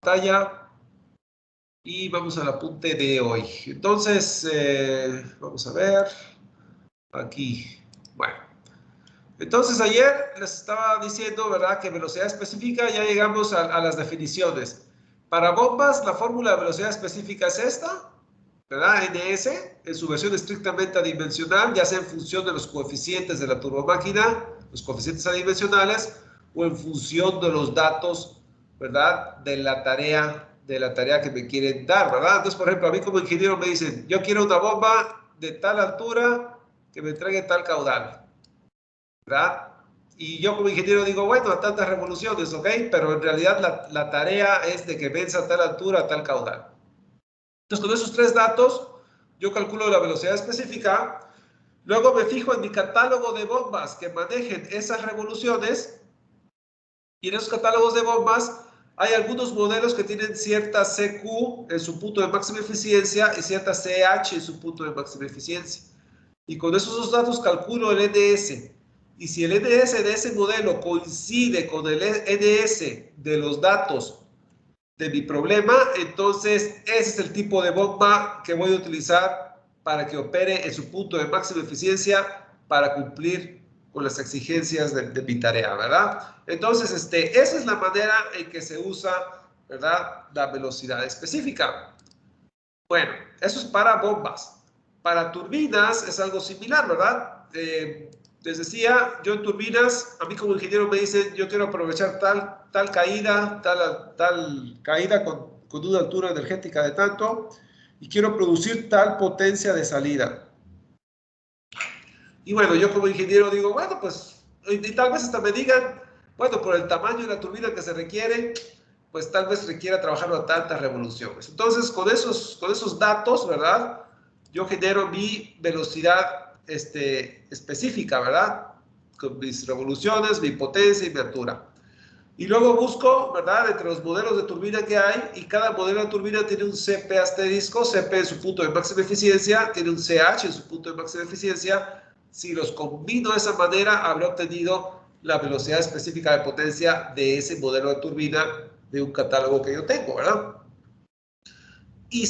pantalla y vamos al apunte de hoy. Entonces, vamos a ver aquí. Bueno, entonces ayer les estaba diciendo, ¿verdad? Que velocidad específica, ya llegamos a las definiciones. Para bombas, la fórmula de velocidad específica es esta, ¿verdad? NS, en su versión estrictamente adimensional, ya sea en función de los coeficientes de la turbomáquina, los coeficientes adimensionales, o en función de los datos, ¿verdad? De la tarea que me quieren dar, ¿verdad? Entonces, por ejemplo, a mí como ingeniero me dicen, yo quiero una bomba de tal altura que me entregue tal caudal, ¿verdad? Y yo como ingeniero digo, bueno, a tantas revoluciones, ¿ok? Pero en realidad la tarea es de que venza a tal altura, a tal caudal. Entonces, con esos tres datos, yo calculo la velocidad específica. Luego me fijo en mi catálogo de bombas que manejen esas revoluciones. Y en esos catálogos de bombas hay algunos modelos que tienen cierta CQ en su punto de máxima eficiencia y cierta CH en su punto de máxima eficiencia. Y con esos dos datos calculo el NS. Y si el NS de ese modelo coincide con el NS de los datos de mi problema, entonces ese es el tipo de bomba que voy a utilizar para que opere en su punto de máxima eficiencia para cumplir con las exigencias de mi tarea, ¿verdad? Entonces, esa es la manera en que se usa, ¿verdad? La velocidad específica. Bueno, eso es para bombas. Para turbinas es algo similar, ¿verdad? Les decía, yo en turbinas, a mí como ingeniero me dicen, yo quiero aprovechar tal caída, tal caída con una altura energética de tanto, y quiero producir tal potencia de salida. Y bueno, yo como ingeniero digo, bueno, pues, y tal vez hasta me digan, bueno, por el tamaño de la turbina que se requiere, pues tal vez requiera trabajar a tantas revoluciones. Entonces, con esos datos, ¿verdad? Yo genero mi velocidad específica, ¿verdad? Con mis revoluciones, mi potencia y mi altura. Y luego busco, ¿verdad? Entre los modelos de turbina que hay, y cada modelo de turbina tiene un CP asterisco, CP en su punto de máxima eficiencia, tiene un CH en su punto de máxima eficiencia. Si los combino de esa manera, habré obtenido la velocidad específica de potencia de ese modelo de turbina de un catálogo que yo tengo, ¿verdad? Y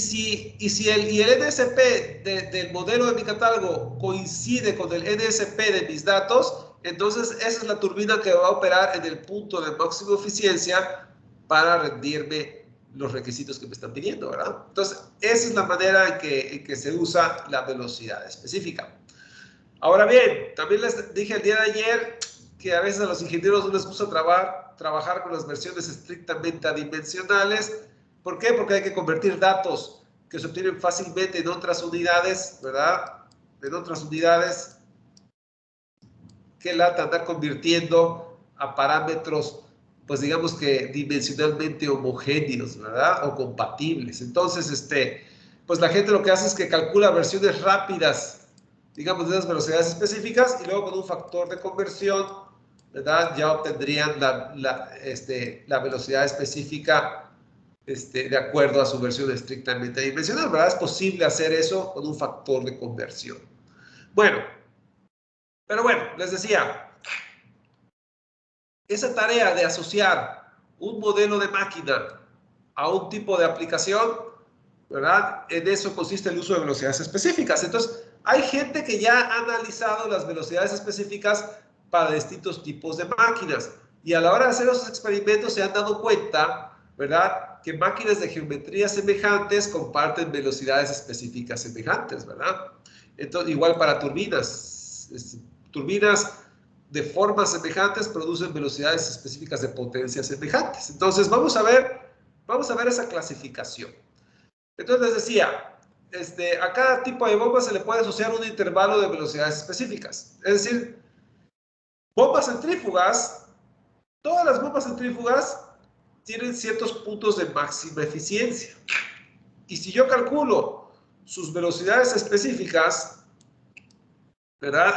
el NSP del modelo de mi catálogo coincide con el NSP de mis datos, entonces esa es la turbina que va a operar en el punto de máxima eficiencia para rendirme los requisitos que me están pidiendo, ¿verdad? Entonces, esa es la manera en que se usa la velocidad específica. Ahora bien, también les dije el día de ayer que a veces a los ingenieros no les gusta trabajar con las versiones estrictamente adimensionales. ¿Por qué? Porque hay que convertir datos que se obtienen fácilmente en otras unidades, ¿verdad? En otras unidades, que lata andar convirtiendo a parámetros, pues digamos que dimensionalmente homogéneos, ¿verdad? O compatibles. Entonces, pues la gente lo que hace es que calcula versiones rápidas, digamos, de esas velocidades específicas, y luego con un factor de conversión, ¿verdad? Ya obtendrían la velocidad específica de acuerdo a su versión estrictamente dimensional, ¿verdad? Es posible hacer eso con un factor de conversión. Bueno, pero bueno, les decía, esa tarea de asociar un modelo de máquina a un tipo de aplicación, ¿verdad? En eso consiste el uso de velocidades específicas. Entonces, hay gente que ya ha analizado las velocidades específicas para distintos tipos de máquinas. Y a la hora de hacer esos experimentos se han dado cuenta, ¿verdad? Que máquinas de geometría semejantes comparten velocidades específicas semejantes, ¿verdad? Entonces, igual para turbinas. Turbinas de formas semejantes producen velocidades específicas de potencia semejantes. Entonces, vamos a ver esa clasificación. Entonces les decía, a cada tipo de bomba se le puede asociar un intervalo de velocidades específicas. Es decir, bombas centrífugas, todas las bombas centrífugas tienen ciertos puntos de máxima eficiencia. Y si yo calculo sus velocidades específicas, ¿verdad?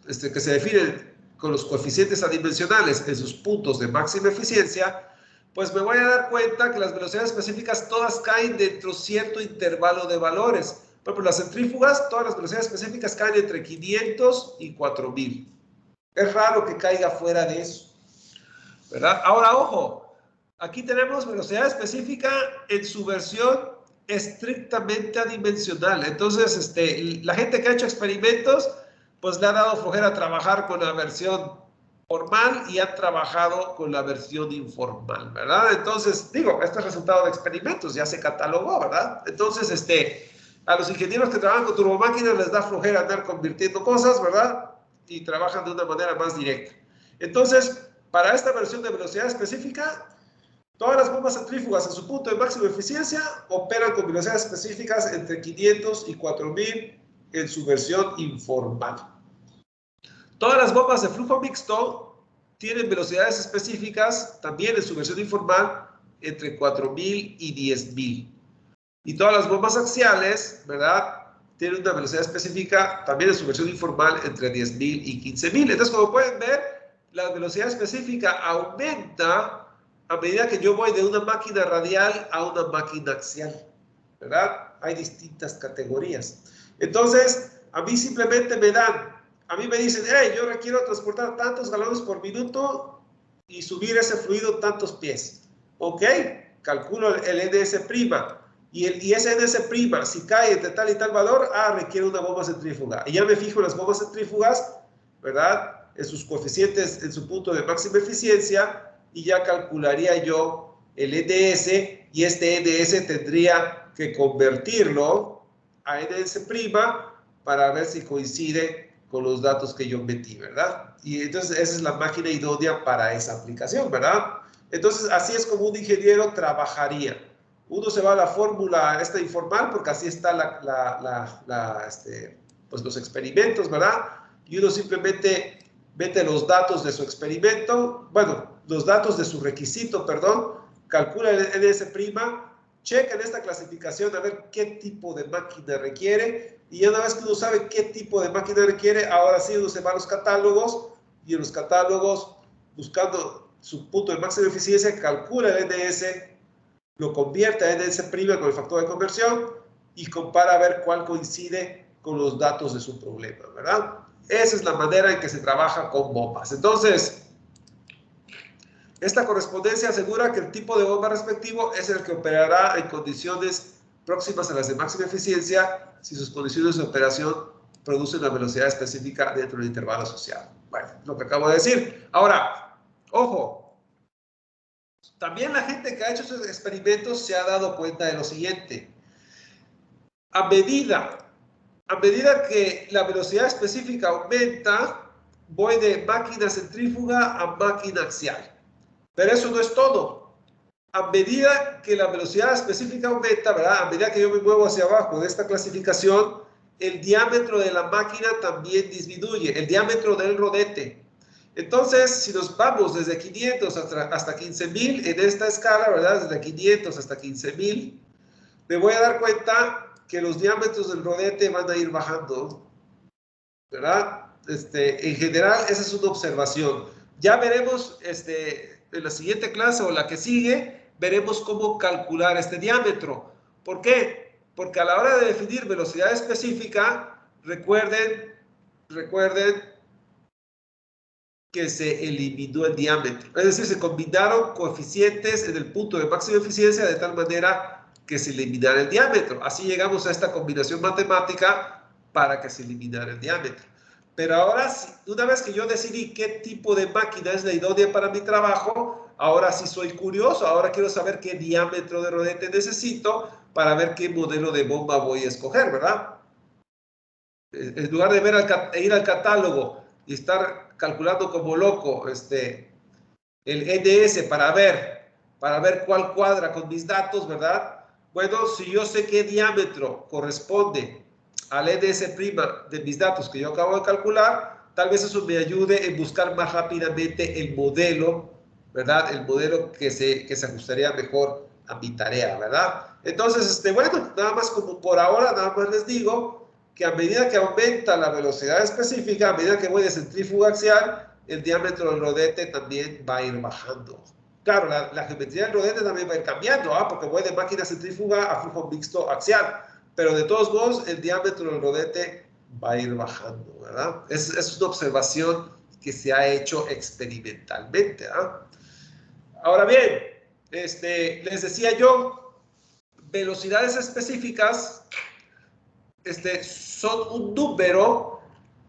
Que se definen con los coeficientes adimensionales en sus puntos de máxima eficiencia, pues me voy a dar cuenta que las velocidades específicas todas caen dentro de cierto intervalo de valores. Por ejemplo, las centrífugas, todas las velocidades específicas caen entre 500 y 4000. Es raro que caiga fuera de eso, ¿verdad? Ahora, ojo, Aquí tenemos velocidad específica en su versión estrictamente adimensional. Entonces, la gente que ha hecho experimentos, pues le ha dado flojera trabajar con la versión formal y ha trabajado con la versión informal, ¿verdad? Entonces, digo, este es resultado de experimentos, ya se catalogó, ¿verdad? Entonces, a los ingenieros que trabajan con turbomáquinas les da flojera andar convirtiendo cosas, ¿verdad? Y trabajan de una manera más directa. Entonces, para esta versión de velocidad específica, todas las bombas centrífugas en su punto de máxima eficiencia operan con velocidades específicas entre 500 y 4000 en su versión informal. Todas las bombas de flujo mixto tienen velocidades específicas también en su versión informal entre 4000 y 10000. Y todas las bombas axiales, ¿verdad? Tienen una velocidad específica también en su versión informal entre 10000 y 15000. Entonces, como pueden ver, la velocidad específica aumenta a medida que yo voy de una máquina radial a una máquina axial, ¿verdad? Hay distintas categorías. Entonces, a mí simplemente a mí me dicen, hey, yo requiero transportar tantos galones por minuto y subir ese fluido tantos pies. Ok, calculo el NS'. Y ese NS', si cae entre tal y tal valor, requiere una bomba centrífuga. Y ya me fijo en las bombas centrífugas, ¿verdad? En sus coeficientes, en su punto de máxima eficiencia, y ya calcularía yo el NS, y este NS tendría que convertirlo a NS' para ver si coincide con los datos que yo metí, ¿verdad? Y entonces esa es la máquina idónea para esa aplicación, ¿verdad? Entonces así es como un ingeniero trabajaría. Uno se va a la fórmula esta informal, porque así está pues los experimentos, ¿verdad? Y uno simplemente mete los datos de su experimento, bueno, los datos de su requisito, perdón, calcula el NS', checa en esta clasificación a ver qué tipo de máquina requiere, y ya una vez que uno sabe qué tipo de máquina requiere, ahora sí uno se va a los catálogos, y en los catálogos, buscando su punto de máxima eficiencia, calcula el NS, lo convierte a NS' con el factor de conversión, y compara a ver cuál coincide con los datos de su problema, ¿verdad? Esa es la manera en que se trabaja con bombas. Entonces, esta correspondencia asegura que el tipo de bomba respectivo es el que operará en condiciones próximas a las de máxima eficiencia si sus condiciones de operación producen una velocidad específica dentro del intervalo asociado. Bueno, lo que acabo de decir. Ahora, ojo, también la gente que ha hecho estos experimentos se ha dado cuenta de lo siguiente. A medida que la velocidad específica aumenta, voy de máquina centrífuga a máquina axial. Pero eso no es todo. A medida que la velocidad específica aumenta, ¿verdad? A medida que yo me muevo hacia abajo de esta clasificación, el diámetro de la máquina también disminuye, el diámetro del rodete. Entonces, si nos vamos desde 500 hasta 15.000 en esta escala, ¿verdad? Desde 500 hasta 15.000, me voy a dar cuenta que los diámetros del rodete van a ir bajando, ¿verdad? En general, esa es una observación. Ya veremos en la siguiente clase o la que sigue, veremos cómo calcular este diámetro. ¿Por qué? Porque a la hora de definir velocidad específica, recuerden que se eliminó el diámetro. Es decir, se combinaron coeficientes en el punto de máxima eficiencia de tal manera que se eliminara el diámetro. Así llegamos a esta combinación matemática para que se eliminara el diámetro. Pero ahora, una vez que yo decidí qué tipo de máquina es la idónea para mi trabajo, ahora sí soy curioso, ahora quiero saber qué diámetro de rodete necesito para ver qué modelo de bomba voy a escoger, ¿verdad? En lugar de ir al catálogo y estar calculando como loco el NS para ver cuál cuadra con mis datos, ¿verdad? Bueno, si yo sé qué diámetro corresponde al NS' de mis datos que yo acabo de calcular, tal vez eso me ayude en buscar más rápidamente el modelo, ¿verdad? El modelo que se ajustaría mejor a mi tarea, ¿verdad? Entonces, bueno, nada más como por ahora, nada más les digo que a medida que aumenta la velocidad específica, a medida que voy de centrífuga axial, el diámetro del rodete también va a ir bajando. Claro, la geometría del rodete también va a ir cambiando, porque voy de máquina centrífuga a flujo mixto axial, pero de todos modos el diámetro del rodete va a ir bajando, ¿verdad? Es una observación que se ha hecho experimentalmente, ¿ah? Ahora bien, les decía yo, velocidades específicas son un número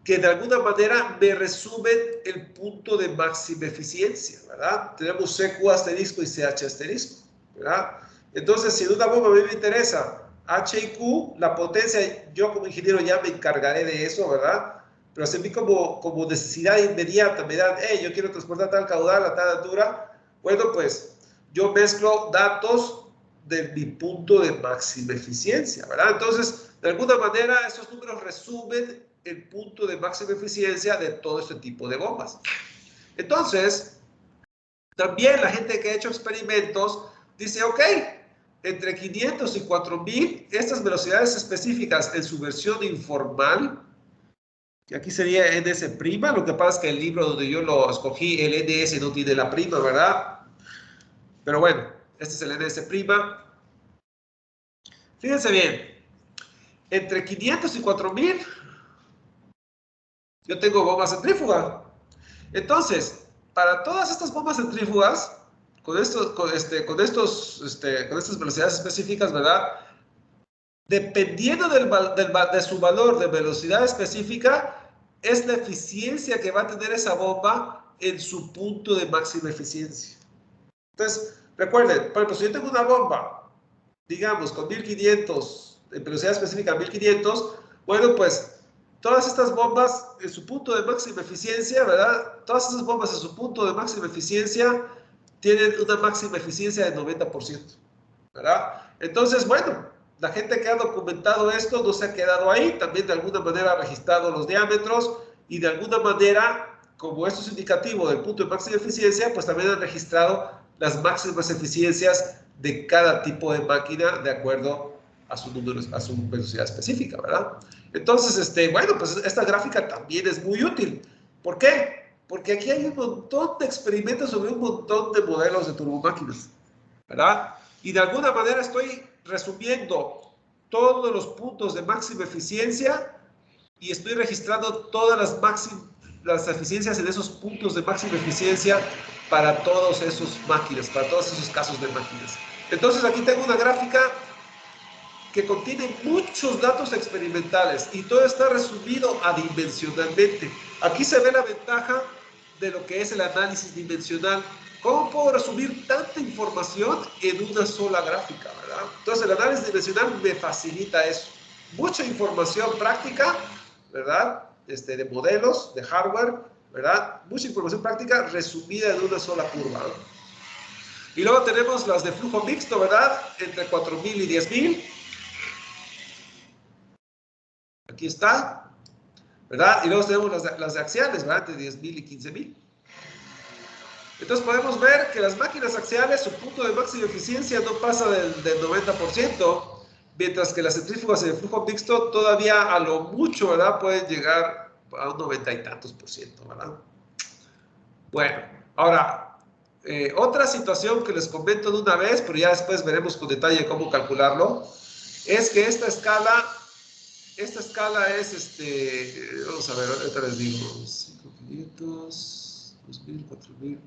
que de alguna manera me resumen el punto de máxima eficiencia, ¿verdad? Tenemos CQ asterisco y CH asterisco, ¿verdad? Entonces, si en una bomba a mí me interesa H y Q, la potencia, yo como ingeniero ya me encargaré de eso, ¿verdad? Pero si a mí como necesidad inmediata me dan, hey, yo quiero transportar tal caudal a tal altura, bueno, pues yo mezclo datos de mi punto de máxima eficiencia, ¿verdad? Entonces, de alguna manera, estos números resumen el punto de máxima eficiencia de todo este tipo de bombas. Entonces, también la gente que ha hecho experimentos dice, ok, entre 500 y 4000, estas velocidades específicas en su versión informal, que aquí sería NS', lo que pasa es que el libro donde yo lo escogí, el NS no tiene la prima, ¿verdad? Pero bueno, este es el NS'. Fíjense bien, entre 500 y 4000, yo tengo bomba centrífuga. Entonces, para todas estas bombas centrífugas, con estas velocidades específicas, ¿verdad? Dependiendo de su valor de velocidad específica, es la eficiencia que va a tener esa bomba en su punto de máxima eficiencia. Entonces, recuerden, por ejemplo, si yo tengo una bomba, digamos, con 1500, en velocidad específica 1500, bueno, pues todas estas bombas en su punto de máxima eficiencia, ¿verdad? Todas esas bombas en su punto de máxima eficiencia tienen una máxima eficiencia del 90%, ¿verdad? Entonces, bueno, la gente que ha documentado esto no se ha quedado ahí, también de alguna manera ha registrado los diámetros y de alguna manera, como esto es indicativo del punto de máxima eficiencia, pues también han registrado las máximas eficiencias de cada tipo de máquina de acuerdo a su número, a su velocidad específica, ¿verdad? Entonces, bueno, pues esta gráfica también es muy útil. ¿Por qué? Porque aquí hay un montón de experimentos sobre un montón de modelos de turbomáquinas, ¿verdad? Y de alguna manera estoy resumiendo todos los puntos de máxima eficiencia y estoy registrando todas las eficiencias en esos puntos de máxima eficiencia para todos esos máquinas, para todos esos casos de máquinas. Entonces aquí tengo una gráfica que contiene muchos datos experimentales y todo está resumido adimensionalmente. Aquí se ve la ventaja de lo que es el análisis dimensional. ¿Cómo puedo resumir tanta información en una sola gráfica, verdad? Entonces el análisis dimensional me facilita eso. Mucha información práctica, ¿verdad? De modelos, de hardware, ¿verdad? Mucha información práctica resumida en una sola curva, ¿no? Y luego tenemos las de flujo mixto, ¿verdad? Entre 4000 y 10000. Aquí está, ¿verdad? Y luego tenemos las de axiales, ¿verdad? Entre 10.000 y 15.000. Entonces podemos ver que las máquinas axiales, su punto de máxima eficiencia no pasa del 90%, mientras que las centrífugas de flujo mixto todavía a lo mucho, ¿verdad? Pueden llegar a un 90 y tantos %, ¿verdad? Bueno, ahora, otra situación que les comento de una vez, pero ya después veremos con detalle cómo calcularlo, es que esta escala es, vamos a ver, ahorita les digo, 5.500, 2.000, 4.000.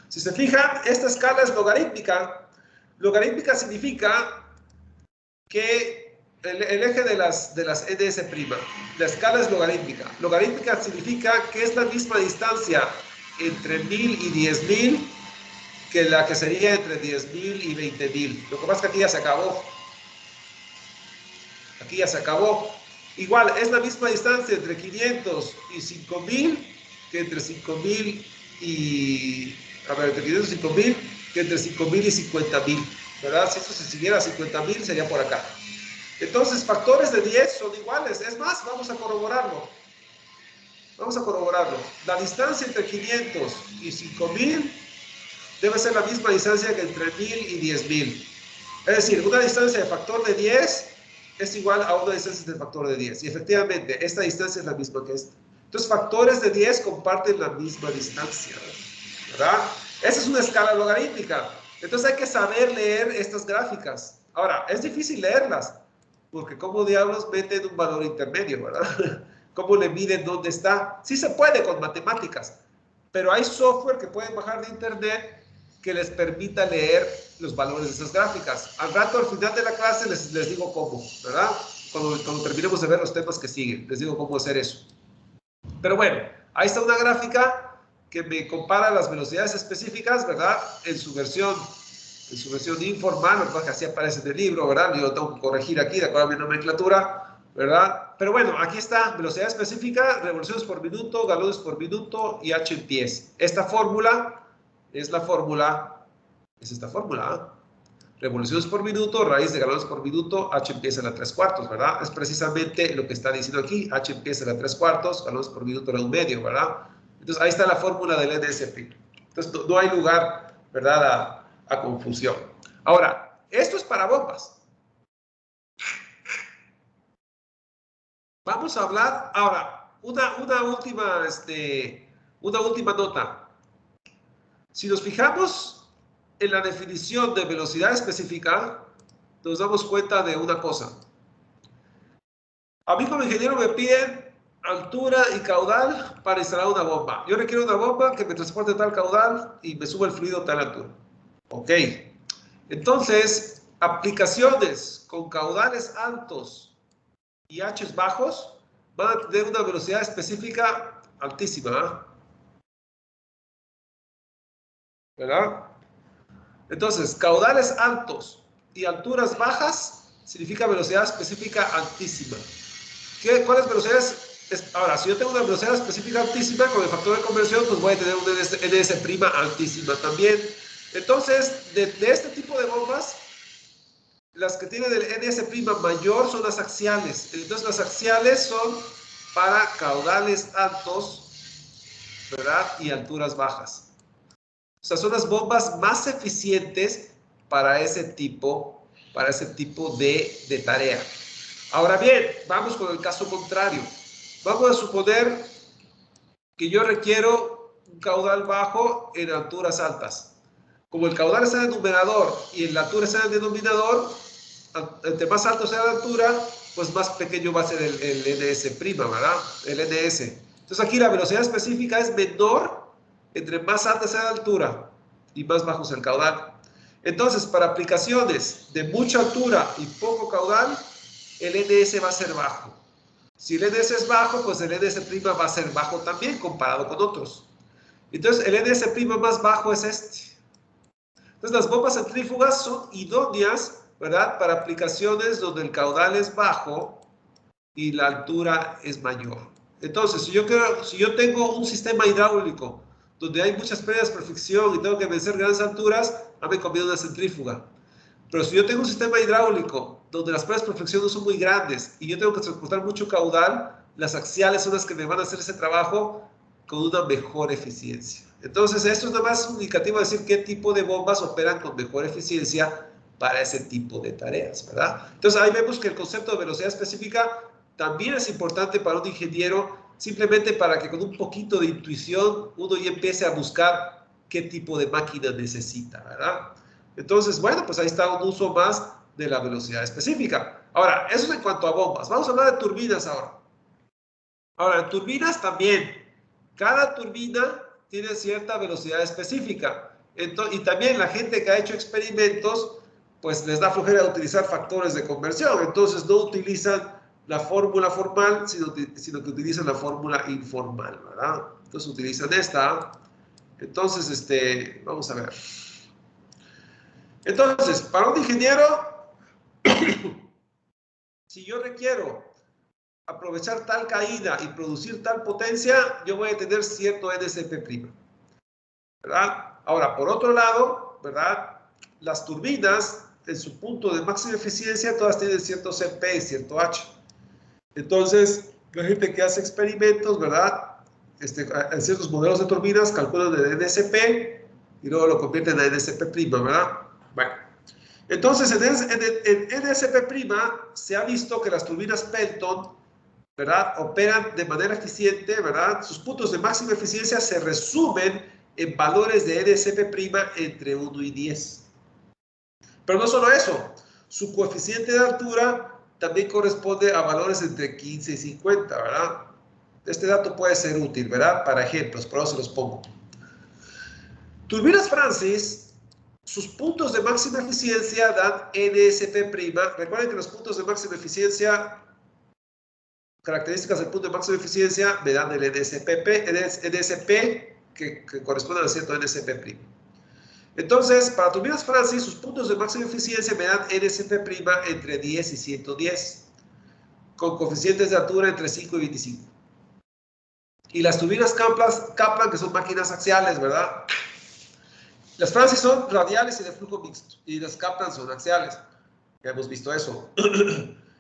Si se fijan, esta escala es logarítmica. Logarítmica significa que el eje de las NS', la escala es logarítmica. Logarítmica significa que es la misma distancia entre 1000 y 10.000 que la que sería entre 10.000 y 20.000. Lo que pasa es que aquí ya se acabó. Aquí ya se acabó. Igual, es la misma distancia entre 500 y 5000 que entre 5000 y... A ver, entre 500 y 5000 que entre 5000 y 50.000, ¿verdad? Si esto se siguiera a 50.000 sería por acá. Entonces, factores de 10 son iguales. Es más, vamos a corroborarlo. Vamos a corroborarlo. La distancia entre 500 y 5000 debe ser la misma distancia que entre 1000 y 10.000. Es decir, una distancia de factor de 10 es igual a una distancia de factor de 10. Y efectivamente, esta distancia es la misma que esta. Entonces, factores de 10 comparten la misma distancia, ¿verdad? Esa es una escala logarítmica. Entonces, hay que saber leer estas gráficas. Ahora, es difícil leerlas, porque ¿cómo diablos meten un valor intermedio, verdad? ¿Cómo le miden dónde está? Sí se puede con matemáticas, pero hay software que pueden bajar de internet que les permita leer los valores de esas gráficas. Al rato, al final de la clase, les digo cómo, ¿verdad? Cuando terminemos de ver los temas que siguen, les digo cómo hacer eso. Pero bueno, ahí está una gráfica que me compara las velocidades específicas, ¿verdad? En su versión informal, lo que así aparece en el libro, ¿verdad? Yo lo tengo que corregir aquí de acuerdo a mi nomenclatura, ¿verdad? Pero bueno, aquí está, velocidad específica, revoluciones por minuto, galones por minuto y H en pies. Esta fórmula es esta fórmula, ¿eh? Revoluciones por minuto, raíz de galones por minuto, H en pies a la 3/4, ¿verdad? Es precisamente lo que está diciendo aquí, H en pies a la 3/4, galones por minuto a la 1/2, ¿verdad? Entonces, ahí está la fórmula del NSP. Entonces, no hay lugar, ¿verdad?, a confusión. Ahora, esto es para bombas. Vamos a hablar ahora, una última nota. Si nos fijamos en la definición de velocidad específica, nos damos cuenta de una cosa. A mí como ingeniero me piden altura y caudal para instalar una bomba. Yo requiero una bomba que me transporte tal caudal y me suba el fluido a tal altura. Ok. Entonces, aplicaciones con caudales altos y H's bajos van a tener una velocidad específica altísima, ¿verdad? Entonces, caudales altos y alturas bajas significa velocidad específica altísima. ¿Cuáles velocidades? Ahora, si yo tengo una velocidad específica altísima con el factor de conversión, pues voy a tener una NS' altísima también. Entonces, de este tipo de bombas, las que tienen el NS' mayor son las axiales. Entonces, las axiales son para caudales altos, ¿verdad? Y alturas bajas. O sea, son las bombas más eficientes para ese tipo de tarea. Ahora bien, vamos con el caso contrario. Vamos a suponer que yo requiero un caudal bajo en alturas altas. Como el caudal está en el numerador y la altura está en el denominador, entre más alto sea la altura, pues más pequeño va a ser el NS', ¿verdad? El NS. Entonces aquí la velocidad específica es menor entre más alta sea la altura y más bajo sea el caudal. Entonces, para aplicaciones de mucha altura y poco caudal, el NS va a ser bajo. Si el NS es bajo, pues el NS' va a ser bajo también comparado con otros. Entonces, el NS' más bajo es este. Entonces, las bombas centrífugas son idóneas, ¿verdad?, para aplicaciones donde el caudal es bajo y la altura es mayor. Entonces, si yo tengo un sistema hidráulico donde hay muchas pérdidas por fricción y tengo que vencer grandes alturas, a mí me conviene una centrífuga. Pero si yo tengo un sistema hidráulico donde las pérdidas por fricción no son muy grandes y yo tengo que transportar mucho caudal, las axiales son las que me van a hacer ese trabajo con una mejor eficiencia. Entonces, esto es nada más un indicativo de decir qué tipo de bombas operan con mejor eficiencia para ese tipo de tareas, ¿verdad? Entonces, ahí vemos que el concepto de velocidad específica también es importante para un ingeniero, simplemente para que con un poquito de intuición uno ya empiece a buscar qué tipo de máquina necesita, ¿verdad? Entonces, bueno, pues ahí está un uso más de la velocidad específica. Ahora, eso es en cuanto a bombas. Vamos a hablar de turbinas ahora. Ahora, en turbinas también. Cada turbina tiene cierta velocidad específica. Y también la gente que ha hecho experimentos, pues les da flojera utilizar factores de conversión. Entonces, no utilizan la fórmula formal, sino que utilizan la fórmula informal, ¿verdad? Entonces, utilizan esta. Entonces, vamos a ver. Entonces, para un ingeniero, si yo requiero aprovechar tal caída y producir tal potencia, yo voy a tener cierto NSP', ¿verdad? Ahora, por otro lado, ¿verdad?, las turbinas, en su punto de máxima eficiencia, todas tienen cierto CP y cierto H. Entonces, la gente que hace experimentos, ¿verdad?, en ciertos modelos de turbinas calculan el NSP y luego lo convierten en NSP', ¿verdad? Bueno, entonces en NSP' se ha visto que las turbinas Pelton, ¿verdad?, operan de manera eficiente, ¿verdad? Sus puntos de máxima eficiencia se resumen en valores de NSP' entre 1 y 10. Pero no solo eso, su coeficiente de altura también corresponde a valores entre 15 y 50, ¿verdad? Este dato puede ser útil, ¿verdad?, para ejemplos, pero se los pongo. Turbinas Francis sus puntos de máxima eficiencia dan NSP'. Recuerden que los puntos de máxima eficiencia, características del punto de máxima eficiencia, me dan el NSP que corresponde al cierto NSP'. Entonces, para turbinas Francis, sus puntos de máxima eficiencia me dan NSP' entre 10 y 110, con coeficientes de altura entre 5 y 25. Y las turbinas Kaplan, que son máquinas axiales, ¿verdad? Las Francis son radiales y de flujo mixto, y las Kaplan son axiales. Ya hemos visto eso.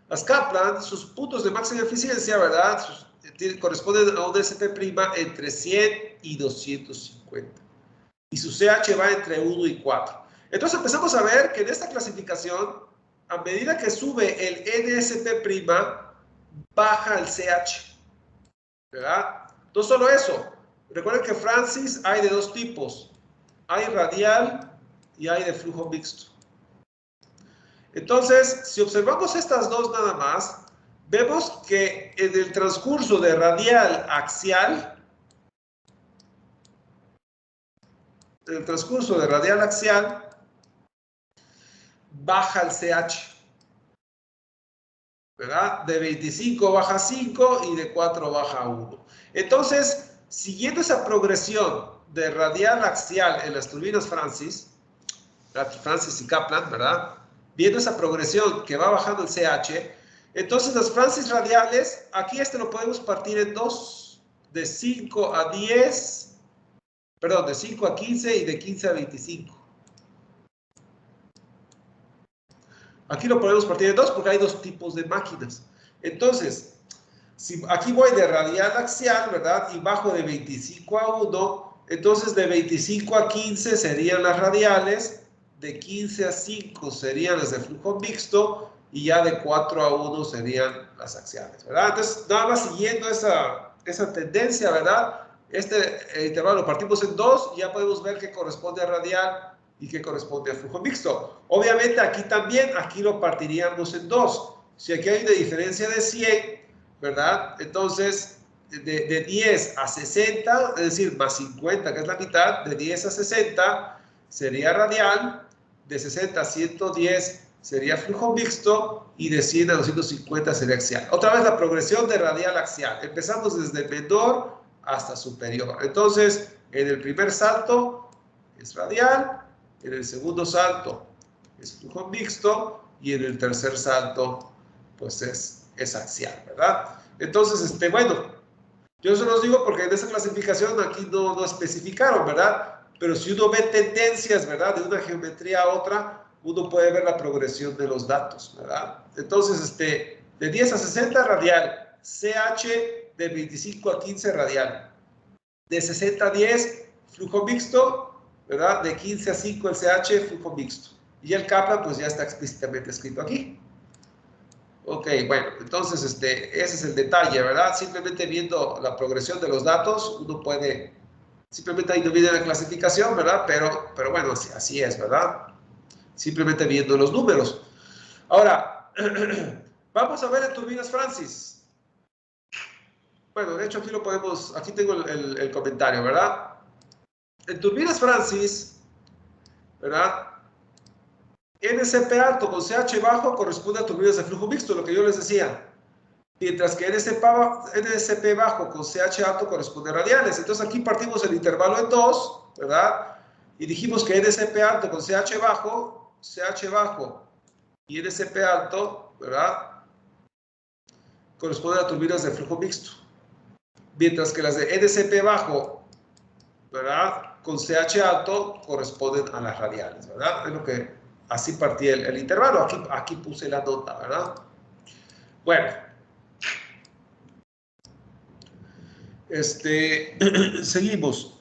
Las Kaplan, sus puntos de máxima eficiencia, ¿verdad? Corresponden a un NSP' entre 100 y 250. Y su CH va entre 1 y 4. Entonces empezamos a ver que en esta clasificación, a medida que sube el NSP', baja el CH, ¿verdad? No solo eso, recuerden que Francis hay de dos tipos, hay radial y hay de flujo mixto. Entonces, si observamos estas dos nada más, vemos que en el transcurso de radial axial, baja el CH, ¿verdad? De 25 baja 5 y de 4 baja 1. Entonces, siguiendo esa progresión de radial axial en las turbinas Francis y Kaplan, ¿verdad? Viendo esa progresión que va bajando el CH, entonces las Francis radiales, aquí lo podemos partir en dos, de 5 a 10, perdón, de 5 a 15 y de 15 a 25. Aquí lo podemos partir en dos porque hay dos tipos de máquinas. Entonces, si aquí voy de radial axial, ¿verdad? Y bajo de 25 a 1, entonces de 25 a 15 serían las radiales, de 15 a 5 serían las de flujo mixto y ya de 4 a 1 serían las axiales, ¿verdad? Entonces, nada más siguiendo esa tendencia, ¿verdad? Este intervalo lo partimos en dos y ya podemos ver que corresponde a radial y que corresponde a flujo mixto. Obviamente aquí también, aquí lo partiríamos en dos. Si aquí hay una diferencia de 100, ¿verdad? Entonces, de 10 a 60, es decir, más 50, que es la mitad, de 10 a 60 sería radial, de 60 a 110 sería flujo mixto y de 100 a 250 sería axial. Otra vez la progresión de radial a axial. Empezamos desde menor hasta superior. Entonces, en el primer salto es radial, en el segundo salto es flujo mixto y en el tercer salto pues es axial, ¿verdad? Entonces, bueno, yo se los digo porque en esa clasificación aquí no especificaron, ¿verdad? Pero si uno ve tendencias, ¿verdad? De una geometría a otra, uno puede ver la progresión de los datos, ¿verdad? Entonces, de 10 a 60 radial, CH de 25 a 15 radial, de 60 a 10 flujo mixto, ¿verdad? De 15 a 5 el CH flujo mixto. Y el Kaplan pues ya está explícitamente escrito aquí. Ok, bueno, entonces ese es el detalle, ¿verdad? Simplemente viendo la progresión de los datos, uno puede, simplemente ahí no viene la clasificación, ¿verdad? Pero bueno, así es, ¿verdad? Simplemente viendo los números. Ahora, vamos a ver en turbinas Francis. Bueno, de hecho aquí lo podemos, aquí tengo el comentario, ¿verdad? En turbinas Francis, ¿verdad? NSP alto con CH bajo corresponde a turbinas de flujo mixto, lo que yo les decía. Mientras que NSP bajo con CH alto corresponde a radiales. Entonces aquí partimos el intervalo en dos, ¿verdad? Y dijimos que NSP alto con CH bajo y NSP alto, ¿verdad? Corresponden a turbinas de flujo mixto. Mientras que las de NSP bajo, ¿verdad? Con CH alto corresponden a las radiales, ¿verdad? Es lo que así partí el intervalo. Aquí puse la nota, ¿verdad? Bueno. Seguimos.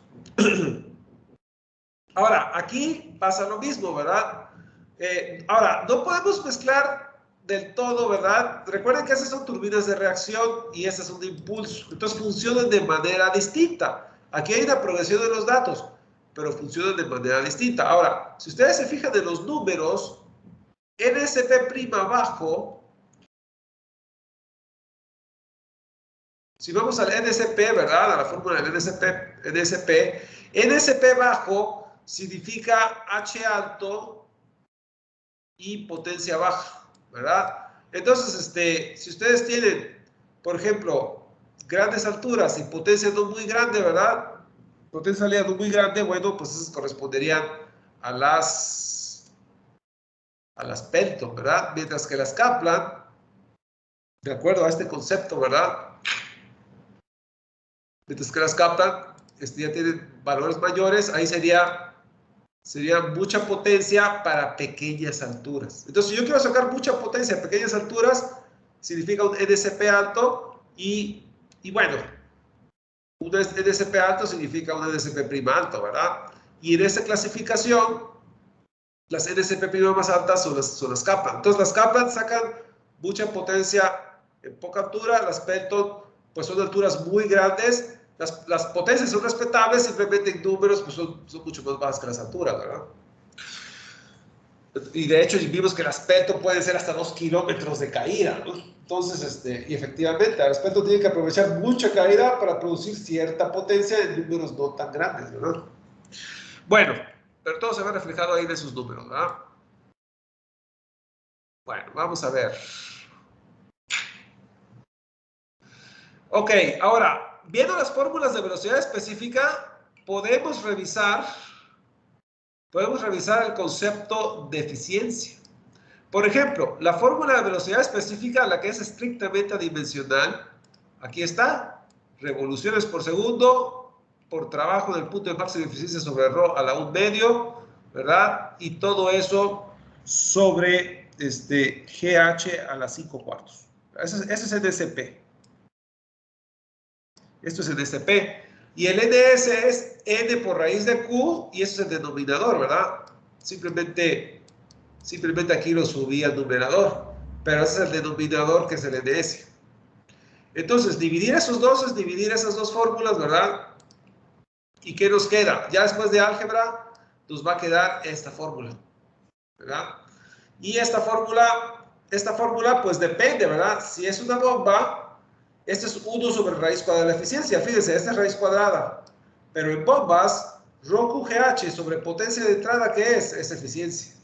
Ahora, aquí pasa lo mismo, ¿verdad? Ahora, no podemos mezclar del todo, ¿verdad? Recuerden que esas son turbinas de reacción y esas son de impulso. Entonces funcionan de manera distinta. Aquí hay una progresión de los datos, pero funcionan de manera distinta. Ahora, si ustedes se fijan en los números, NSP' bajo, si vamos al NSP, ¿verdad? A la fórmula del NSP bajo significa H alto y potencia baja, ¿verdad? Entonces, si ustedes tienen, por ejemplo, grandes alturas y potencia no muy grande, ¿verdad? Potencia salida no muy grande, bueno, pues esas corresponderían a las Pelton, ¿verdad? Mientras que las Kaplan, de acuerdo a este concepto, ¿verdad? Mientras que las Kaplan ya tienen valores mayores, ahí sería mucha potencia para pequeñas alturas. Entonces, si yo quiero sacar mucha potencia a pequeñas alturas, significa un NSP alto y bueno, un NSP alto significa un NSP prima alto, ¿verdad? Y en esta clasificación, las NSP prima más altas son las Kaplan. Entonces, las Kaplan sacan mucha potencia en poca altura, las Pelton pues son alturas muy grandes. Las potencias son respetables, simplemente en números pues son mucho más bajas que las alturas, ¿verdad? Y de hecho vimos que las Pelton pueden ser hasta 2 kilómetros de caída, ¿no? Entonces, y efectivamente, las Pelton tienen que aprovechar mucha caída para producir cierta potencia en números no tan grandes, ¿verdad? Bueno, pero todo se ve reflejado ahí de sus números, ¿verdad? Bueno, vamos a ver. Ok, ahora, viendo las fórmulas de velocidad específica, podemos revisar el concepto de eficiencia. Por ejemplo, la fórmula de velocidad específica, la que es estrictamente adimensional, aquí está, revoluciones por segundo por trabajo del punto de máxima eficiencia sobre ρ a la 1/2, ¿verdad? Y todo eso sobre GH a la 5/4. Ese es el DCP. Esto es el DCP. Y el NS es N por raíz de Q y eso es el denominador, ¿verdad? Simplemente aquí lo subí al numerador, pero ese es el denominador que es el NS. Entonces, dividir esos dos es dividir esas dos fórmulas, ¿verdad? ¿Y qué nos queda? Ya después de álgebra nos va a quedar esta fórmula, ¿verdad? Y esta fórmula pues depende, ¿verdad? Si es una bomba, este es 1 sobre raíz cuadrada de la eficiencia. Fíjense, esta es raíz cuadrada. Pero en bombas, ρQGH sobre potencia de entrada, ¿qué es? Es eficiencia.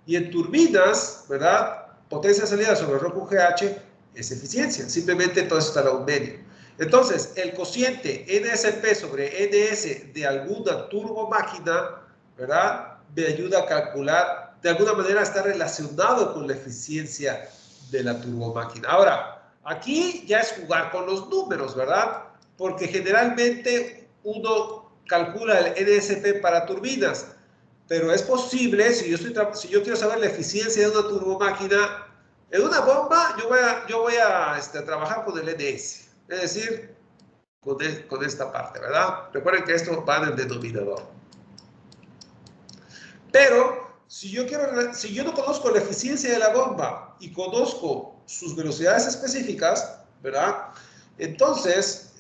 Y en turbinas, ¿verdad? Potencia de salida sobre ρQGH es eficiencia. Simplemente todo eso está a la 1/2. Entonces, el cociente NSP sobre NS de alguna turbomáquina, ¿verdad? Me ayuda a calcular, de alguna manera está relacionado con la eficiencia de la turbomáquina. Ahora, aquí ya es jugar con los números, ¿verdad? Porque generalmente uno calcula el NSP para turbinas, pero es posible, si yo quiero saber la eficiencia de una turbomáquina, en una bomba yo voy a trabajar con el NS, es decir, con esta parte, ¿verdad? Recuerden que esto va en el denominador. Pero si yo no conozco la eficiencia de la bomba y conozco sus velocidades específicas, ¿verdad? Entonces,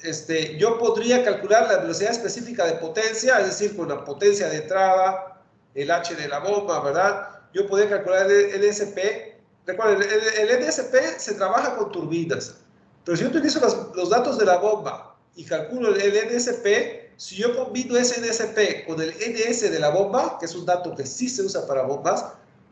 yo podría calcular la velocidad específica de potencia, es decir, con la potencia de entrada, el H de la bomba, ¿verdad? Yo podría calcular el NSP. Recuerden, el NSP se trabaja con turbinas, pero si yo utilizo los datos de la bomba y calculo el NSP, si yo combino ese NSP con el NS de la bomba, que es un dato que sí se usa para bombas,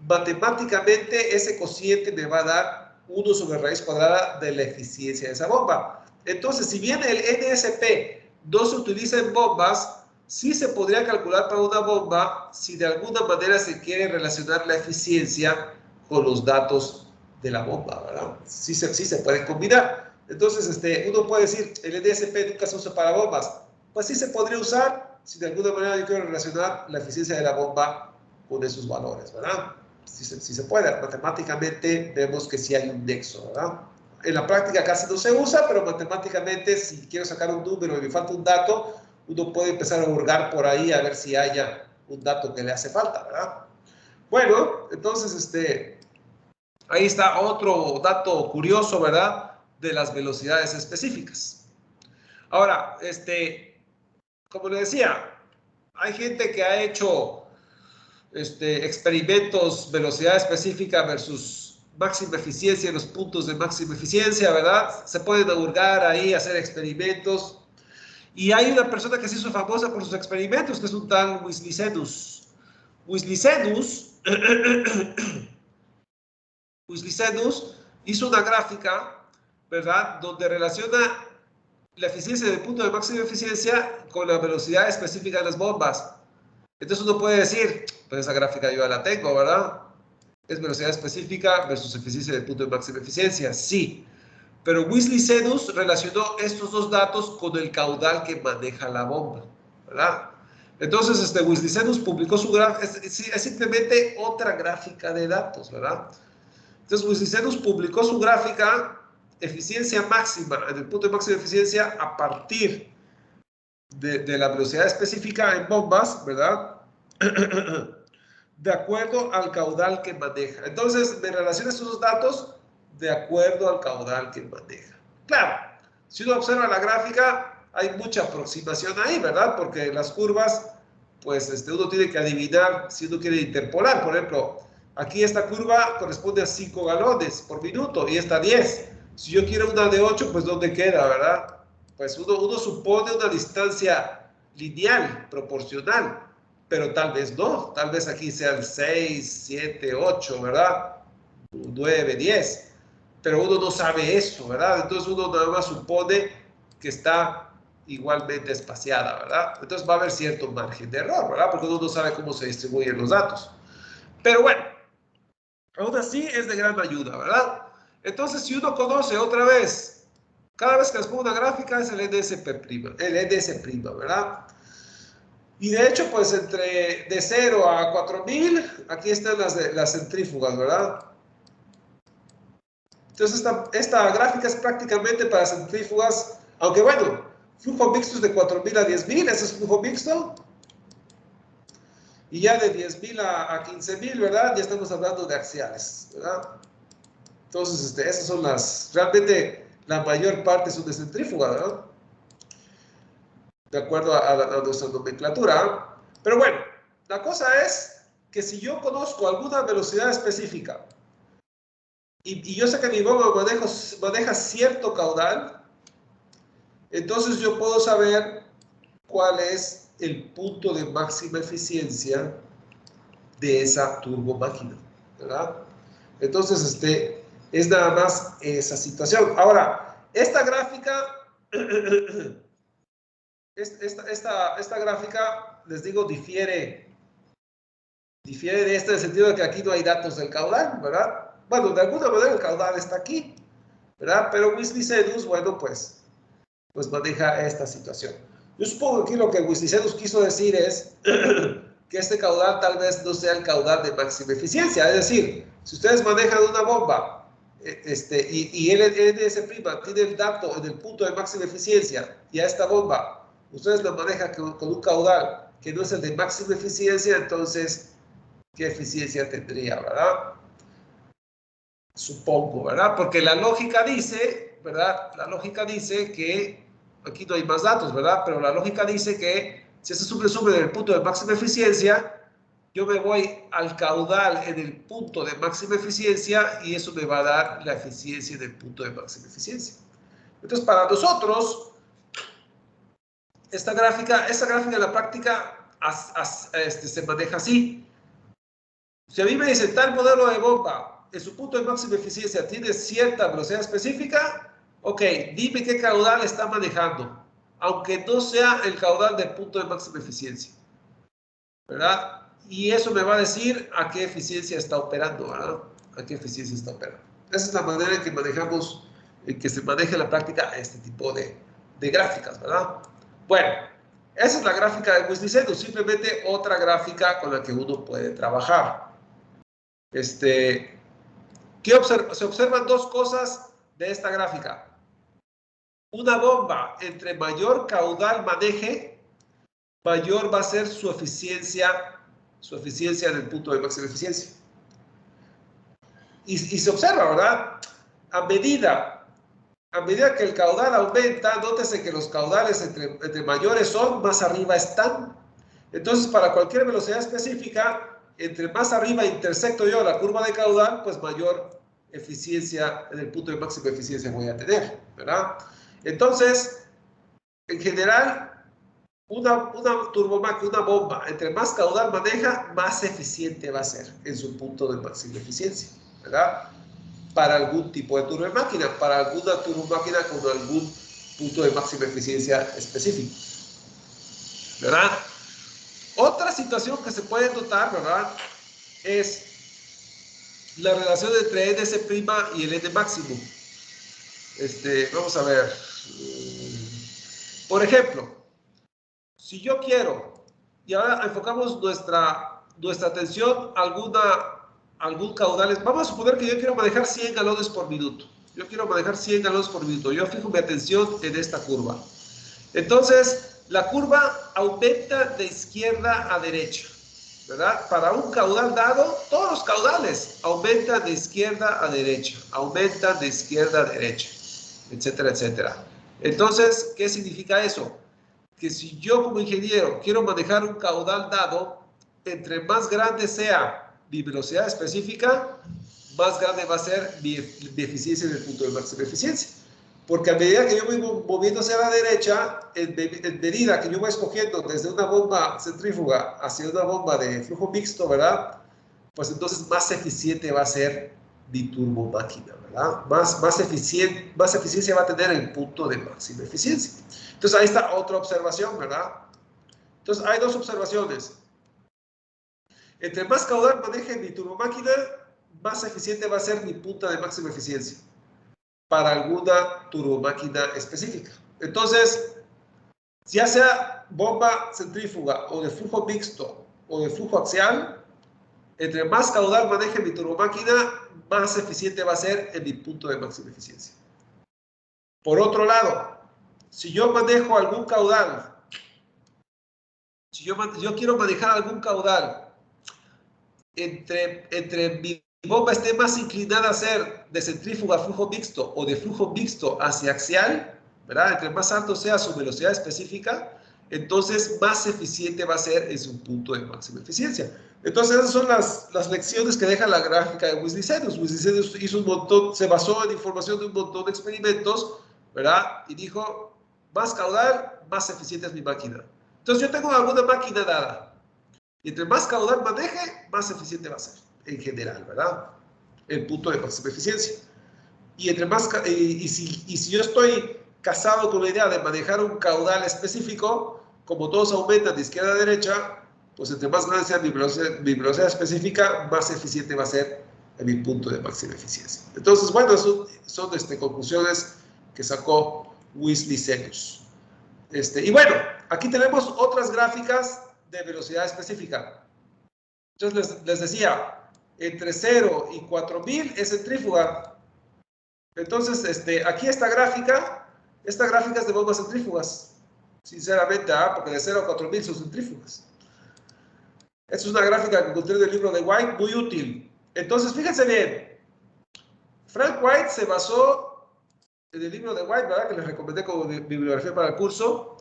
matemáticamente ese cociente me va a dar 1 sobre raíz cuadrada de la eficiencia de esa bomba. Entonces, si bien el NSP no se utiliza en bombas, sí se podría calcular para una bomba si de alguna manera se quiere relacionar la eficiencia con los datos de la bomba, ¿verdad? Sí se pueden combinar. Entonces, uno puede decir, el NSP nunca se usa para bombas. Pues sí se podría usar si de alguna manera yo quiero relacionar la eficiencia de la bomba con esos valores, ¿verdad? Sí se puede. Matemáticamente vemos que sí hay un nexo, ¿verdad? En la práctica casi no se usa, pero matemáticamente si quiero sacar un número y me falta un dato, uno puede empezar a hurgar por ahí a ver si haya un dato que le hace falta, ¿verdad? Bueno, entonces ahí está otro dato curioso, ¿verdad? De las velocidades específicas. Ahora, como le decía, hay gente que ha hecho experimentos velocidad específica versus máxima eficiencia en los puntos de máxima eficiencia, ¿verdad? Se pueden hurgar ahí, hacer experimentos. Y hay una persona que se hizo famosa por sus experimentos, que es un tal Wislicenus. Wislicenus hizo una gráfica, ¿verdad?, donde relaciona la eficiencia del punto de máxima eficiencia con la velocidad específica de las bombas. Entonces uno puede decir, pues esa gráfica yo ya la tengo, ¿verdad? Es velocidad específica versus eficiencia del punto de máxima eficiencia, sí. Pero Wislicenus relacionó estos dos datos con el caudal que maneja la bomba, ¿verdad? Entonces, Wislicenus publicó su gráfica, es simplemente otra gráfica de datos, ¿verdad? Entonces, Wislicenus publicó su gráfica eficiencia máxima, en el punto de máxima eficiencia, a partir de la velocidad específica en bombas, ¿verdad? De acuerdo al caudal que maneja. Entonces, me relaciona estos dos datos de acuerdo al caudal que maneja. Claro, si uno observa la gráfica, hay mucha aproximación ahí, ¿verdad? Porque las curvas, pues uno tiene que adivinar si uno quiere interpolar. Por ejemplo, aquí esta curva corresponde a 5 galones por minuto y esta 10. Si yo quiero una de 8, pues ¿dónde queda, verdad? Pues uno supone una distancia lineal, proporcional, pero tal vez no. Tal vez aquí sean 6, 7, 8, ¿verdad? 9, 10. Pero uno no sabe eso, ¿verdad? Entonces uno nada más supone que está igualmente espaciada, ¿verdad? Entonces va a haber cierto margen de error, ¿verdad? Porque uno no sabe cómo se distribuyen los datos. Pero bueno, aún así es de gran ayuda, ¿verdad? Entonces, si uno conoce otra vez, cada vez que les pongo una gráfica es el NS', ¿verdad? Y de hecho, pues de 0 a 4000, aquí están las centrífugas, ¿verdad? Entonces, esta gráfica es prácticamente para centrífugas, aunque bueno, flujo mixto es de 4000 a 10000, ese es flujo mixto. Y ya de 10.000 a 15.000, ¿verdad? Ya estamos hablando de axiales, ¿verdad? Entonces, esas son realmente la mayor parte son de centrífuga, ¿verdad? De acuerdo a nuestra nomenclatura. Pero bueno, la cosa es que si yo conozco alguna velocidad específica y yo sé que mi bomba maneja cierto caudal, entonces yo puedo saber cuál es el punto de máxima eficiencia de esa turbomáquina, ¿verdad? Entonces, es nada más esa situación. Ahora, esta gráfica, esta gráfica, les digo, difiere de esta en el sentido de que aquí no hay datos del caudal, ¿verdad? Bueno, de alguna manera el caudal está aquí, ¿verdad? Pero Wislicenus, bueno, pues maneja esta situación. Yo supongo que aquí lo que Wislicenus quiso decir es que este caudal tal vez no sea el caudal de máxima eficiencia. Es decir, si ustedes manejan una bomba y el NS' tiene el dato en el punto de máxima eficiencia y a esta bomba ustedes la manejan con un caudal que no es el de máxima eficiencia, entonces, ¿qué eficiencia tendría, verdad? Supongo, ¿verdad? Porque la lógica dice, ¿verdad? La lógica dice que, aquí no hay más datos, ¿verdad? Pero la lógica dice que si ese sube del punto de máxima eficiencia, yo me voy al caudal en el punto de máxima eficiencia y eso me va a dar la eficiencia del punto de máxima eficiencia. Entonces, para nosotros, esta gráfica en la práctica se maneja así. Si a mí me dicen tal modelo de bomba, en su punto de máxima eficiencia tiene cierta velocidad específica, ok, dime qué caudal está manejando, aunque no sea el caudal del punto de máxima eficiencia, ¿verdad? Y eso me va a decir a qué eficiencia está operando, ¿verdad? A qué eficiencia está operando. Esa es la manera en que manejamos, en que se maneja en la práctica este tipo de gráficas, ¿verdad? Bueno, esa es la gráfica de Wislicenus, simplemente otra gráfica con la que uno puede trabajar. Se observan dos cosas de esta gráfica. Una bomba, entre mayor caudal maneje, mayor va a ser su eficiencia en el punto de máxima eficiencia. Y se observa, ¿verdad? A medida que el caudal aumenta, nótese que los caudales entre mayores son, más arriba están. Entonces, para cualquier velocidad específica, entre más arriba intersecto yo la curva de caudal, pues mayor eficiencia en el punto de máxima eficiencia voy a tener, ¿verdad? Entonces, en general, una turbomáquina, una bomba, entre más caudal maneja, más eficiente va a ser en su punto de máxima eficiencia, ¿verdad? Para algún tipo de turbomáquina, para alguna turbomáquina con algún punto de máxima eficiencia específico, ¿verdad? Otra situación que se puede notar, ¿verdad? Es la relación entre NS' y el N máximo. Vamos a ver. Por ejemplo, si yo quiero, y ahora enfocamos nuestra atención a algún caudal, vamos a suponer que yo quiero manejar 100 galones por minuto. Yo quiero manejar 100 galones por minuto. Yo fijo mi atención en esta curva. Entonces, la curva aumenta de izquierda a derecha, ¿verdad? Para un caudal dado, todos los caudales aumentan de izquierda a derecha, aumentan de izquierda a derecha, etcétera, etcétera. Entonces, ¿qué significa eso? Que si yo como ingeniero quiero manejar un caudal dado, entre más grande sea mi velocidad específica, más grande va a ser mi eficiencia en el punto de máxima eficiencia. Porque a medida que yo voy moviendo hacia la derecha, en medida que yo voy escogiendo desde una bomba centrífuga hacia una bomba de flujo mixto, ¿verdad? Pues entonces más eficiente va a ser mi turbomáquina, ¿verdad? Más eficiencia va a tener el punto de máxima eficiencia. Entonces ahí está otra observación, ¿verdad? Entonces hay dos observaciones. Entre más caudal maneje mi turbomáquina, más eficiente va a ser mi punta de máxima eficiencia para alguna turbomáquina específica. Entonces, ya sea bomba centrífuga o de flujo mixto o de flujo axial, entre más caudal maneje mi turbomáquina, más eficiente va a ser en mi punto de máxima eficiencia. Por otro lado, si yo manejo algún caudal, si yo quiero manejar algún caudal entre mi bomba esté más inclinada a ser de centrífuga a flujo mixto o de flujo mixto hacia axial, ¿verdad? Entre más alto sea su velocidad específica, entonces más eficiente va a ser en su punto de máxima eficiencia. Entonces esas son las lecciones que deja la gráfica de Wislicenus. Wislicenus hizo un montón, se basó en información de un montón de experimentos, ¿verdad? Y dijo, más caudal, más eficiente es mi máquina. Entonces yo tengo alguna máquina dada. Y entre más caudal maneje, más eficiente va a ser, en general, ¿verdad? El punto de máxima eficiencia. Y entre más, si yo estoy casado con la idea de manejar un caudal específico, como todos aumentan de izquierda a derecha, pues entre más grande sea mi velocidad específica, más eficiente va a ser en mi punto de máxima eficiencia. Entonces, bueno, son conclusiones que sacó Wislicenus. Y bueno, aquí tenemos otras gráficas de velocidad específica. Entonces les decía, entre 0 y 4000 es centrífuga. Entonces, aquí esta gráfica es de bombas centrífugas. Sinceramente, porque de 0 a 4000 son centrífugas. Esta es una gráfica que encontré en el libro de White, muy útil. Entonces, fíjense bien. Frank White se basó en el libro de White, ¿verdad? Que les recomendé como bibliografía para el curso.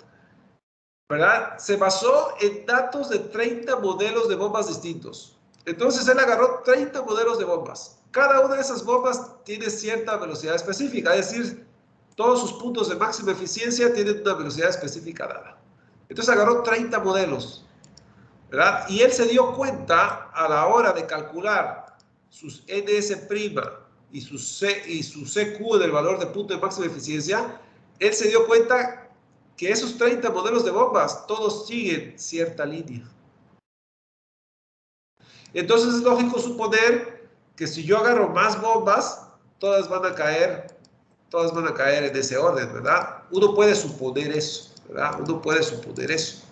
¿Verdad? Se basó en datos de 30 modelos de bombas distintos. Entonces él agarró 30 modelos de bombas. Cada una de esas bombas tiene cierta velocidad específica, es decir, todos sus puntos de máxima eficiencia tienen una velocidad específica dada. Entonces agarró 30 modelos, ¿verdad? Y él se dio cuenta a la hora de calcular sus NS' y su CQ del valor de punto de máxima eficiencia, él se dio cuenta que esos 30 modelos de bombas, todos siguen cierta línea. Entonces es lógico suponer que si yo agarro más bombas, todas van a caer en ese orden, ¿verdad? Uno puede suponer eso, ¿verdad? Uno puede suponer eso.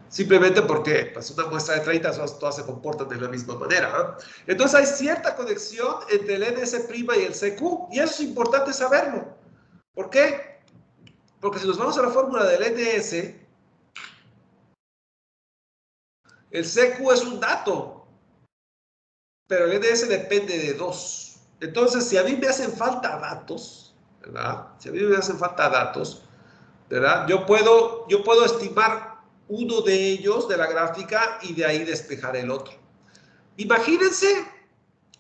Simplemente porque pues, una muestra de 30 todas se comportan de la misma manera, ¿eh? Entonces hay cierta conexión entre el NS' y el CQ, y eso es importante saberlo. ¿Por qué? Porque si nos vamos a la fórmula del NS, el CQ es un dato, pero el NS depende de dos. Entonces, si a mí me hacen falta datos, ¿verdad? Si a mí me hacen falta datos, ¿verdad? Yo puedo estimar uno de ellos de la gráfica y de ahí despejar el otro. Imagínense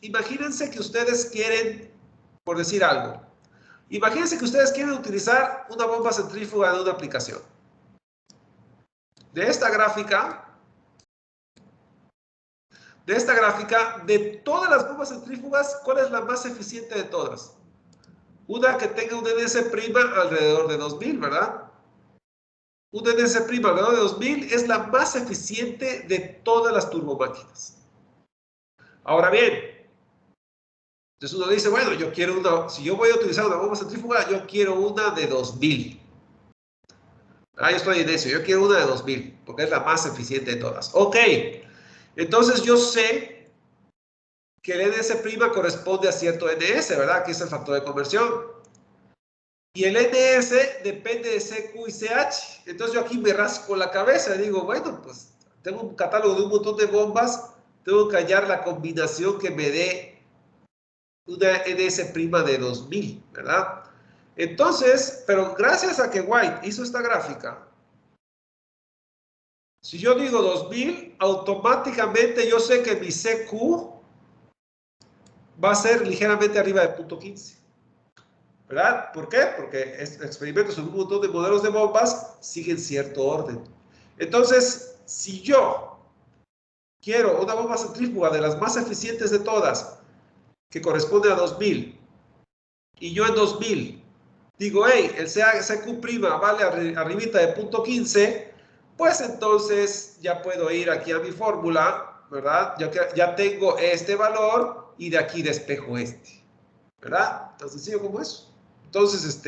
que ustedes quieren, por decir algo, imagínense que ustedes quieren utilizar una bomba centrífuga en una aplicación. de esta gráfica, de todas las bombas centrífugas, ¿cuál es la más eficiente de todas? Una que tenga un NS' alrededor de 2000, ¿verdad? Un NS' alrededor de 2000 es la más eficiente de todas las turbomáquinas. Ahora bien, entonces uno dice, bueno, yo quiero una, si yo voy a utilizar una bomba centrífuga, yo quiero una de 2000. Ah, yo estoy en eso, yo quiero una de 2000, porque es la más eficiente de todas. Ok, entonces yo sé que el NS' corresponde a cierto NS, ¿verdad? Que es el factor de conversión. Y el NS depende de CQ y CH. Entonces yo aquí me rasco la cabeza y digo, bueno, pues tengo un catálogo de un montón de bombas, tengo que hallar la combinación que me dé una NS' de 2000, ¿verdad? Entonces, pero gracias a que White hizo esta gráfica, si yo digo 2000, automáticamente yo sé que mi CQ va a ser ligeramente arriba de 0.15. ¿Verdad? ¿Por qué? Porque experimentos en un montón de modelos de bombas siguen cierto orden. Entonces, si yo quiero una bomba centrífuga de las más eficientes de todas, que corresponde a 2000, y yo en 2000 digo, hey, el CQ' vale arribita de 0.15, pues entonces ya puedo ir aquí a mi fórmula, ¿verdad? Ya tengo este valor y de aquí despejo este, ¿verdad? Tan sencillo como eso. Entonces,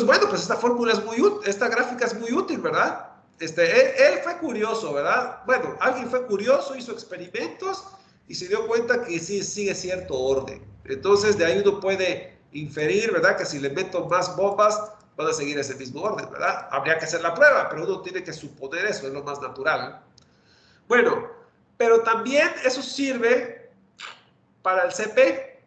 bueno, pues esta fórmula es muy útil, esta gráfica es muy útil, ¿verdad? Él fue curioso, ¿verdad? Bueno, alguien fue curioso, hizo experimentos y se dio cuenta que sí sigue cierto orden. Entonces, de ahí uno puede inferir, ¿verdad? Que si le meto más bombas, van a seguir ese mismo orden, ¿verdad? Habría que hacer la prueba, pero uno tiene que suponer eso, es lo más natural. Bueno, pero también eso sirve para el CP,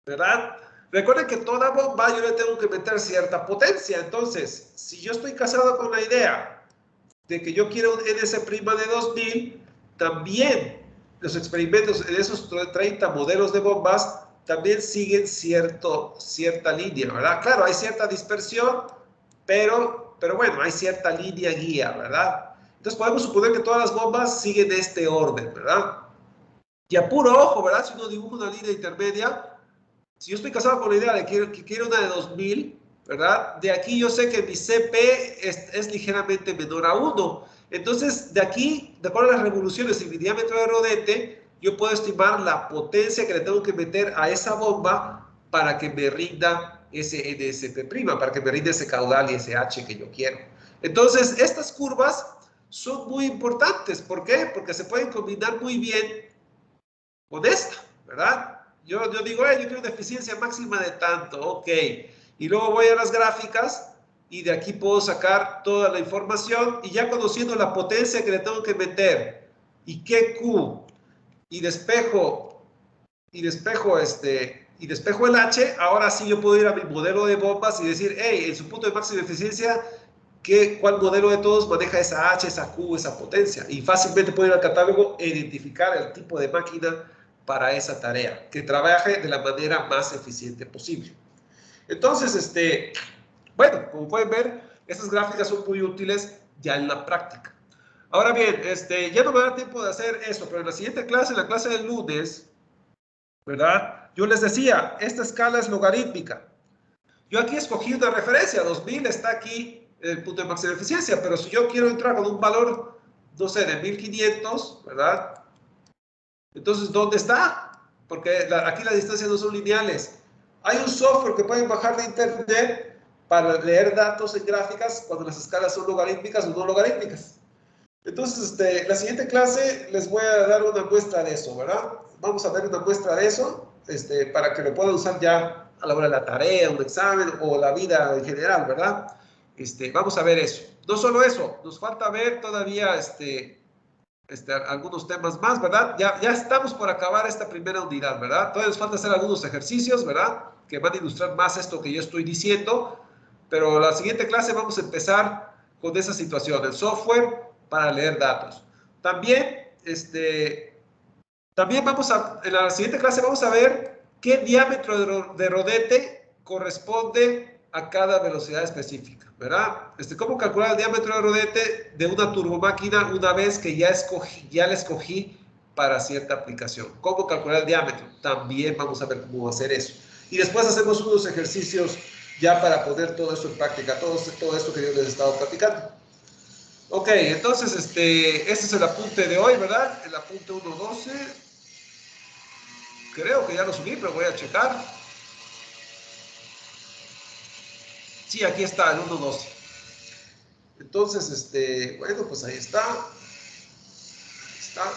¿verdad? Recuerden que toda bomba yo le tengo que meter cierta potencia. Entonces, si yo estoy casado con la idea de que yo quiero un NS' de 2000, también los experimentos en esos 30 modelos de bombas también siguen cierta línea, ¿verdad? Claro, hay cierta dispersión, pero bueno, hay cierta línea guía, ¿verdad? Entonces podemos suponer que todas las bombas siguen este orden, ¿verdad? Y a puro ojo, ¿verdad? Si uno dibuja una línea intermedia, si yo estoy casado con la idea de que quiero una de 2000, ¿verdad? De aquí yo sé que mi CP es ligeramente menor a 1. Entonces, de aquí, de acuerdo a las revoluciones y mi diámetro de rodete, yo puedo estimar la potencia que le tengo que meter a esa bomba para que me rinda ese NSP', para que me rinda ese caudal y ese H que yo quiero. Entonces, estas curvas son muy importantes. ¿Por qué? Porque se pueden combinar muy bien con esta, ¿verdad? Yo digo, yo quiero una eficiencia máxima de tanto, ok. Y luego voy a las gráficas y de aquí puedo sacar toda la información y ya conociendo la potencia que le tengo que meter y qué Q y despejo el H, ahora sí yo puedo ir a mi modelo de bombas y decir, hey, en su punto de máxima eficiencia, ¿cuál modelo de todos maneja esa H, esa Q, esa potencia? Y fácilmente puedo ir al catálogo e identificar el tipo de máquina para esa tarea, que trabaje de la manera más eficiente posible. Entonces, bueno, como pueden ver, estas gráficas son muy útiles ya en la práctica. Ahora bien, ya no me da tiempo de hacer eso, pero en la siguiente clase, en la clase del lunes, ¿verdad? Yo les decía, esta escala es logarítmica. Yo aquí escogí una referencia, 2000 está aquí el punto de máxima eficiencia, pero si yo quiero entrar con un valor, no sé, de 1500, ¿verdad? Entonces, ¿dónde está? Porque aquí las distancias no son lineales. Hay un software que pueden bajar de internet para leer datos en gráficas cuando las escalas son logarítmicas o no logarítmicas. Entonces, la siguiente clase les voy a dar una muestra de eso, ¿verdad? Vamos a ver una muestra de eso, para que lo puedan usar ya a la hora de la tarea, un examen o la vida en general, ¿verdad? Vamos a ver eso. No solo eso, nos falta ver todavía, algunos temas más, ¿verdad? Ya estamos por acabar esta primera unidad, ¿verdad? Todavía nos falta hacer algunos ejercicios, ¿verdad? Que van a ilustrar más esto que yo estoy diciendo, pero la siguiente clase vamos a empezar con esa situación, el software para leer datos. También, en la siguiente clase vamos a ver qué diámetro de rodete corresponde a cada velocidad específica, ¿verdad? ¿Cómo calcular el diámetro de rodete de una turbomáquina una vez que ya la escogí para cierta aplicación? ¿Cómo calcular el diámetro? También vamos a ver cómo hacer eso. Y después hacemos unos ejercicios ya para poner todo esto en práctica, todo esto que yo les he estado platicando. Ok, entonces este es el apunte de hoy, ¿verdad? El apunte 1.12. Creo que ya lo subí, pero voy a checar. Sí, aquí está el 1.12. Entonces, bueno, pues ahí está. Está.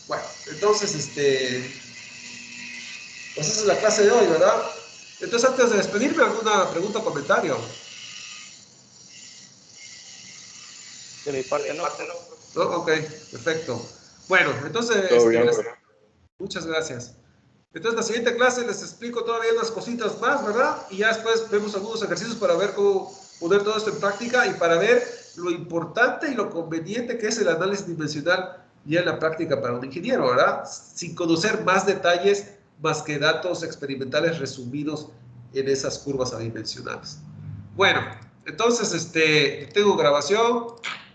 Bueno, entonces, pues esa es la clase de hoy, ¿verdad? Entonces, antes de despedirme, ¿alguna pregunta o comentario? De mi parte, no. ¿No? Ok, perfecto. Bueno, entonces, Todo bien, muchas gracias. Entonces, la siguiente clase les explico todavía unas cositas más, ¿verdad? Y ya después vemos algunos ejercicios para ver cómo poner todo esto en práctica y para ver lo importante y lo conveniente que es el análisis dimensional ya en la práctica para un ingeniero, ¿verdad? Sin conocer más detalles más que datos experimentales resumidos en esas curvas adimensionales. Bueno, entonces, tengo grabación.